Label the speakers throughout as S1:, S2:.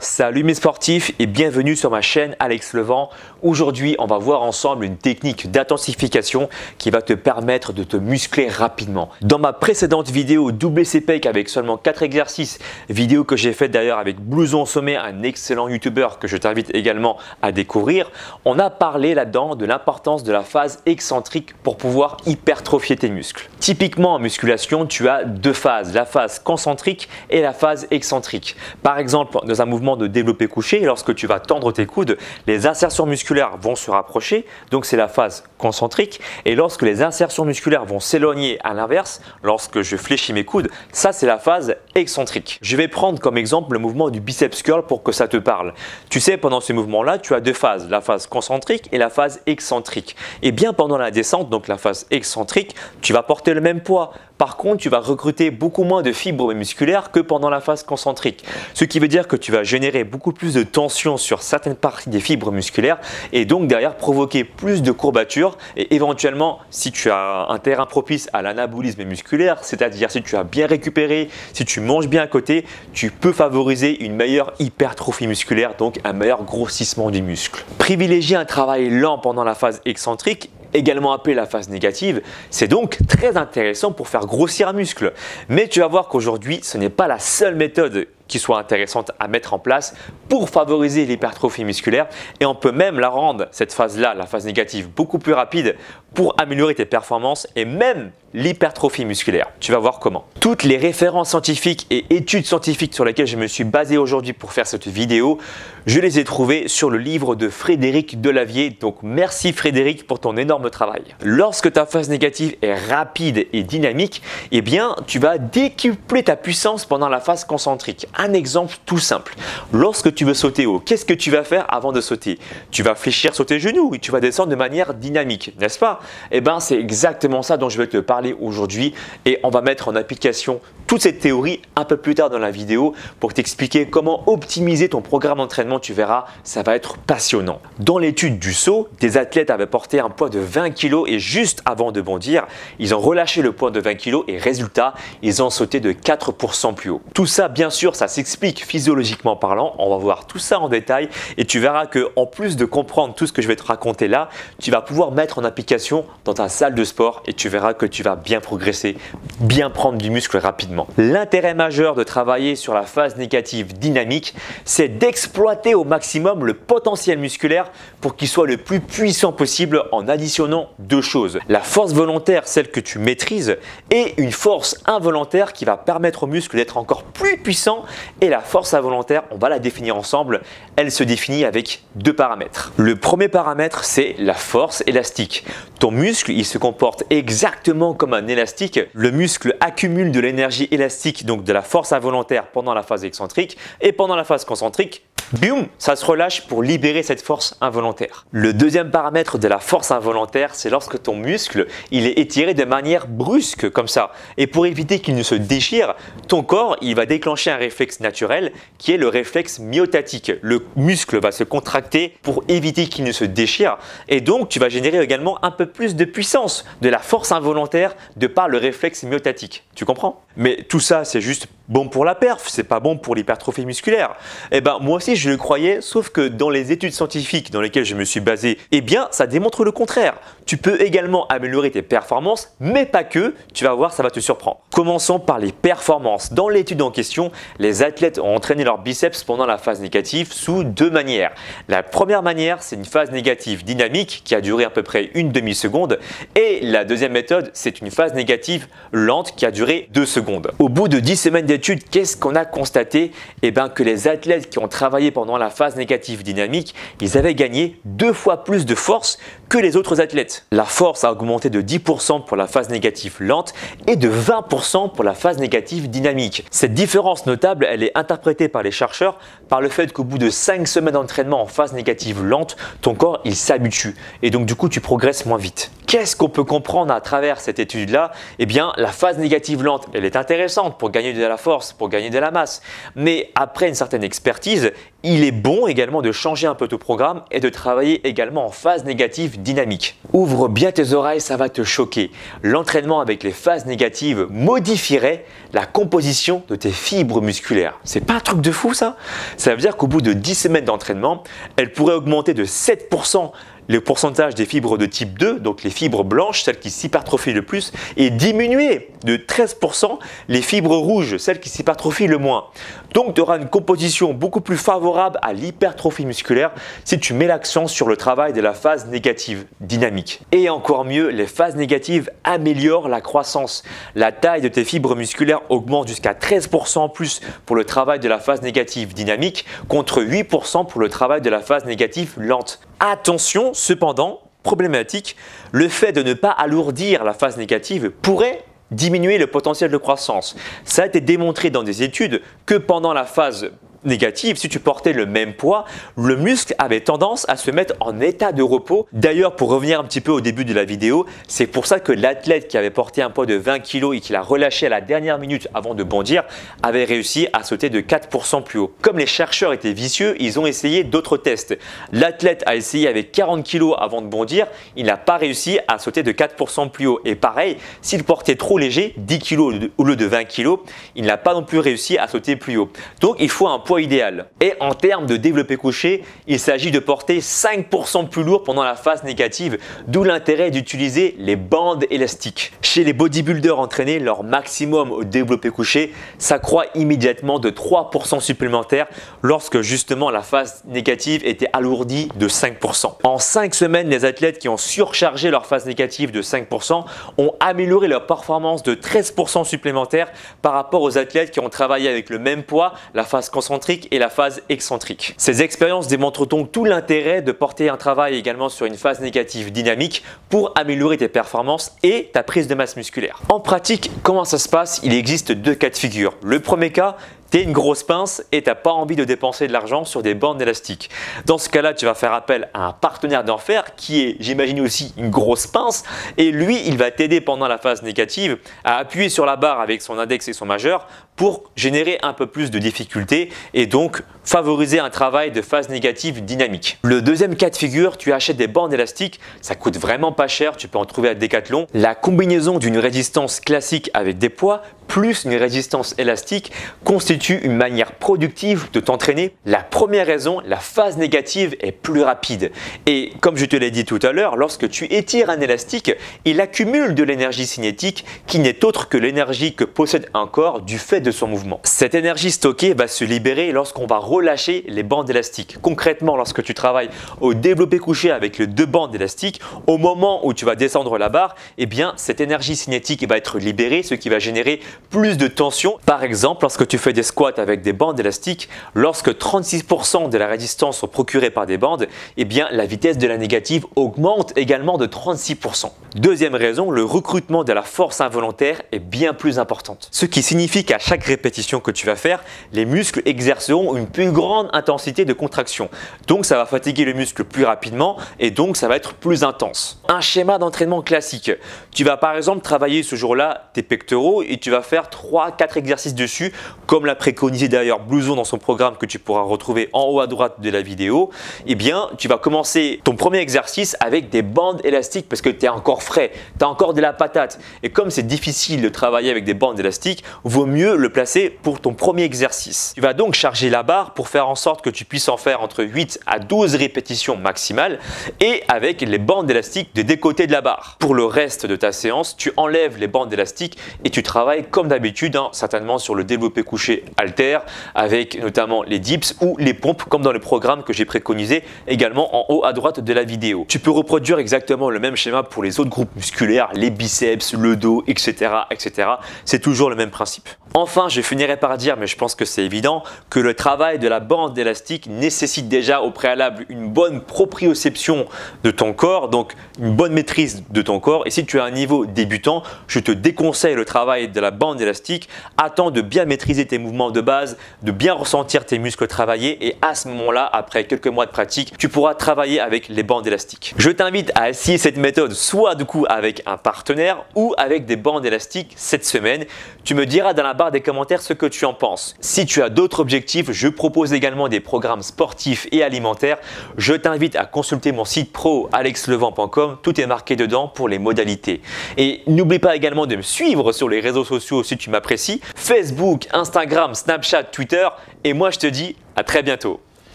S1: Salut mes sportifs et bienvenue sur ma chaîne Alex Levent. Aujourd'hui, on va voir ensemble une technique d'intensification qui va te permettre de te muscler rapidement. Dans ma précédente vidéo WCPEC avec seulement 4 exercices, vidéo que j'ai faite d'ailleurs avec Blouson Sommet, un excellent youtubeur que je t'invite également à découvrir, on a parlé là-dedans de l'importance de la phase excentrique pour pouvoir hypertrophier tes muscles. Typiquement en musculation, tu as deux phases, la phase concentrique et la phase excentrique. Par exemple, dans un mouvement de développé couché, lorsque tu vas tendre tes coudes, les insertions musculaires vont se rapprocher, donc c'est la phase concentrique. Et lorsque les insertions musculaires vont s'éloigner à l'inverse, lorsque je fléchis mes coudes, ça c'est la phase excentrique. Je vais prendre comme exemple le mouvement du biceps curl pour que ça te parle. Tu sais, pendant ce mouvement-là, tu as deux phases, la phase concentrique et la phase excentrique. Et bien pendant la descente, donc la phase excentrique, tu vas porter le même poids. Par contre, tu vas recruter beaucoup moins de fibres musculaires que pendant la phase concentrique. Ce qui veut dire que tu vas générer beaucoup plus de tension sur certaines parties des fibres musculaires et donc derrière provoquer plus de courbatures et éventuellement, si tu as un terrain propice à l'anabolisme musculaire, c'est-à-dire si tu as bien récupéré, si tu manges bien à côté, tu peux favoriser une meilleure hypertrophie musculaire, donc un meilleur grossissement du muscle. Privilégier un travail lent pendant la phase excentrique, également appelée la phase négative, c'est donc très intéressant pour faire grossir un muscle. Mais tu vas voir qu'aujourd'hui, ce n'est pas la seule méthode qui soit intéressante à mettre en place pour favoriser l'hypertrophie musculaire et on peut même la rendre, cette phase-là, la phase négative, beaucoup plus rapide pour améliorer tes performances et même l'hypertrophie musculaire. Tu vas voir comment. Toutes les références scientifiques et études scientifiques sur lesquelles je me suis basé aujourd'hui pour faire cette vidéo, je les ai trouvées sur le livre de Frédéric Delavier. Donc merci Frédéric pour ton énorme travail. Lorsque ta phase négative est rapide et dynamique, eh bien tu vas décupler ta puissance pendant la phase concentrique. Un exemple tout simple. Lorsque tu veux sauter haut, qu'est-ce que tu vas faire avant de sauter? Tu vas fléchir sur tes genoux et tu vas descendre de manière dynamique, n'est-ce pas? Eh bien, c'est exactement ça dont je vais te parler aujourd'hui et on va mettre en application toute cette théorie un peu plus tard dans la vidéo pour t'expliquer comment optimiser ton programme d'entraînement. Tu verras, ça va être passionnant. Dans l'étude du saut, des athlètes avaient porté un poids de 20 kg et juste avant de bondir, ils ont relâché le poids de 20 kg et résultat, ils ont sauté de 4% plus haut. Tout ça, bien sûr, ça s'explique physiologiquement parlant. On va voir tout ça en détail et tu verras que en plus de comprendre tout ce que je vais te raconter là, tu vas pouvoir mettre en application dans ta salle de sport et tu verras que tu vas bien progresser, bien prendre du muscle rapidement. L'intérêt majeur de travailler sur la phase négative dynamique, c'est d'exploiter au maximum le potentiel musculaire pour qu'il soit le plus puissant possible en additionnant deux choses. La force volontaire, celle que tu maîtrises, et une force involontaire qui va permettre au muscle d'être encore plus puissant. Et la force involontaire, on va la définir ensemble. Elle se définit avec deux paramètres. Le premier paramètre, c'est la force élastique. Ton muscle, il se comporte exactement comme un élastique. Le muscle accumule de l'énergie élastique, donc de la force involontaire pendant la phase excentrique et pendant la phase concentrique, boum, ça se relâche pour libérer cette force involontaire. Le deuxième paramètre de la force involontaire, c'est lorsque ton muscle, il est étiré de manière brusque comme ça. Et pour éviter qu'il ne se déchire, ton corps, il va déclencher un réflexe naturel qui est le réflexe myotatique. Le muscle va se contracter pour éviter qu'il ne se déchire et donc tu vas générer également un peu plus de puissance, de la force involontaire de par le réflexe myotatique. Tu comprends? Mais tout ça, c'est juste bon pour la perf, c'est pas bon pour l'hypertrophie musculaire. Eh ben moi aussi je le croyais, sauf que dans les études scientifiques dans lesquelles je me suis basé, eh bien ça démontre le contraire. Tu peux également améliorer tes performances, mais pas que, tu vas voir, ça va te surprendre. Commençons par les performances. Dans l'étude en question, les athlètes ont entraîné leurs biceps pendant la phase négative sous deux manières. La première manière, c'est une phase négative dynamique qui a duré à peu près une demi-seconde et la deuxième méthode, c'est une phase négative lente qui a duré 2 secondes. Au bout de 10 semaines d'études, qu'est-ce qu'on a constaté? Eh bien que les athlètes qui ont travaillé pendant la phase négative dynamique, ils avaient gagné 2 fois plus de force que les autres athlètes. La force a augmenté de 10% pour la phase négative lente et de 20% pour la phase négative dynamique. Cette différence notable, elle est interprétée par les chercheurs par le fait qu'au bout de 5 semaines d'entraînement en phase négative lente, ton corps il s'habitue et donc du coup tu progresses moins vite. Qu'est-ce qu'on peut comprendre à travers cette étude-là? Eh bien la phase négative lente, elle est intéressante pour gagner de la force, pour gagner de la masse. Mais après une certaine expertise il est bon également de changer un peu ton programme et de travailler également en phase négative dynamique. Ouvre bien tes oreilles, ça va te choquer. L'entraînement avec les phases négatives modifierait la composition de tes fibres musculaires. C'est pas un truc de fou ça? Ça veut dire qu'au bout de 10 semaines d'entraînement, elles pourraient augmenter de 7% le pourcentage des fibres de type 2, donc les fibres blanches, celles qui s'hypertrophient le plus, et diminuer de 13% les fibres rouges, celles qui s'hypertrophient le moins. Donc tu auras une composition beaucoup plus favorable à l'hypertrophie musculaire si tu mets l'accent sur le travail de la phase négative dynamique. Et encore mieux, les phases négatives améliorent la croissance. La taille de tes fibres musculaires augmente jusqu'à 13% en plus pour le travail de la phase négative dynamique contre 8% pour le travail de la phase négative lente. Attention, cependant, problématique, le fait de ne pas alourdir la phase négative pourrait diminuer le potentiel de croissance. Ça a été démontré dans des études que pendant la phase négative, si tu portais le même poids, le muscle avait tendance à se mettre en état de repos. D'ailleurs, pour revenir un petit peu au début de la vidéo, c'est pour ça que l'athlète qui avait porté un poids de 20 kg et qui l'a relâché à la dernière minute avant de bondir avait réussi à sauter de 4% plus haut. Comme les chercheurs étaient vicieux, ils ont essayé d'autres tests. L'athlète a essayé avec 40 kg avant de bondir, il n'a pas réussi à sauter de 4% plus haut. Et pareil, s'il portait trop léger, 10 kg au lieu de 20 kg, il n'a pas non plus réussi à sauter plus haut. Donc, il faut un poids idéal. Et en termes de développé couché, il s'agit de porter 5% plus lourd pendant la phase négative, d'où l'intérêt d'utiliser les bandes élastiques. Chez les bodybuilders entraînés, leur maximum au développé couché s'accroît immédiatement de 3% supplémentaires lorsque justement la phase négative était alourdie de 5%. En 5 semaines, les athlètes qui ont surchargé leur phase négative de 5% ont amélioré leur performance de 13% supplémentaires par rapport aux athlètes qui ont travaillé avec le même poids, la phase concentrique et la phase excentrique. Ces expériences démontrent donc tout l'intérêt de porter un travail également sur une phase négative dynamique pour améliorer tes performances et ta prise de masse musculaire. En pratique, comment ça se passe? Il existe deux cas de figure. Le premier cas, tu es une grosse pince et tu n'as pas envie de dépenser de l'argent sur des bandes élastiques. Dans ce cas-là, tu vas faire appel à un partenaire d'enfer qui est, j'imagine aussi, une grosse pince et lui, il va t'aider pendant la phase négative à appuyer sur la barre avec son index et son majeur pour générer un peu plus de difficulté et donc favoriser un travail de phase négative dynamique. Le deuxième cas de figure, tu achètes des bandes élastiques, ça coûte vraiment pas cher, tu peux en trouver à Decathlon. La combinaison d'une résistance classique avec des poids plus une résistance élastique constitue une manière productive de t'entraîner. La première raison, la phase négative est plus rapide. Et comme je te l'ai dit tout à l'heure, lorsque tu étires un élastique, il accumule de l'énergie cinétique qui n'est autre que l'énergie que possède un corps du fait de son mouvement. Cette énergie stockée va se libérer lorsqu'on va relâcher les bandes élastiques. Concrètement, lorsque tu travailles au développé couché avec les deux bandes élastiques, au moment où tu vas descendre la barre, eh bien, cette énergie cinétique va être libérée, ce qui va générer plus de tension. Par exemple, lorsque tu fais des squats avec des bandes élastiques, lorsque 36% de la résistance sont procurées par des bandes, eh bien, la vitesse de la négative augmente également de 36%. Deuxième raison, le recrutement de la force involontaire est bien plus importante. Ce qui signifie qu'à chaque répétition que tu vas faire, les muscles exerceront une plus grande intensité de contraction. Donc, ça va fatiguer le muscle plus rapidement et donc ça va être plus intense. Un schéma d'entraînement classique. Tu vas par exemple travailler ce jour-là tes pectoraux et tu vas faire 3-4 exercices dessus, comme l'a préconisé d'ailleurs Blouson dans son programme que tu pourras retrouver en haut à droite de la vidéo. Eh bien, tu vas commencer ton premier exercice avec des bandes élastiques parce que tu es encore frais, tu as encore de la patate. Et comme c'est difficile de travailler avec des bandes élastiques, vaut mieux le placer pour ton premier exercice. Tu vas donc charger la barre pour faire en sorte que tu puisses en faire entre 8 à 12 répétitions maximales et avec les bandes élastiques des deux côtés de la barre. Pour le reste de ta séance, tu enlèves les bandes élastiques et tu travailles comme d'habitude, certainement sur le développé couché haltère avec notamment les dips ou les pompes comme dans le programme que j'ai préconisé également en haut à droite de la vidéo. Tu peux reproduire exactement le même schéma pour les autres groupes musculaires, les biceps, le dos, etc. etc. C'est toujours le même principe. Enfin, je finirai par dire, mais je pense que c'est évident, que le travail de la bande élastique nécessite déjà au préalable une bonne proprioception de ton corps, donc une bonne maîtrise de ton corps. Et si tu as un niveau débutant, je te déconseille le travail de la bande élastique. Attends de bien maîtriser tes mouvements de base, de bien ressentir tes muscles travailler et à ce moment-là, après quelques mois de pratique, tu pourras travailler avec les bandes élastiques. Je t'invite à essayer cette méthode soit du coup avec un partenaire ou avec des bandes élastiques cette semaine. Tu me diras dans la barre des commentaires ce que tu en penses. Si tu as d'autres objectifs, je propose également des programmes sportifs et alimentaires. Je t'invite à consulter mon site pro alexlevent.com, tout est marqué dedans pour les modalités. Et n'oublie pas également de me suivre sur les réseaux sociaux si tu m'apprécies, Facebook, Instagram, Snapchat, Twitter. Et moi je te dis à très bientôt.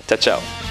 S1: Ciao, ciao.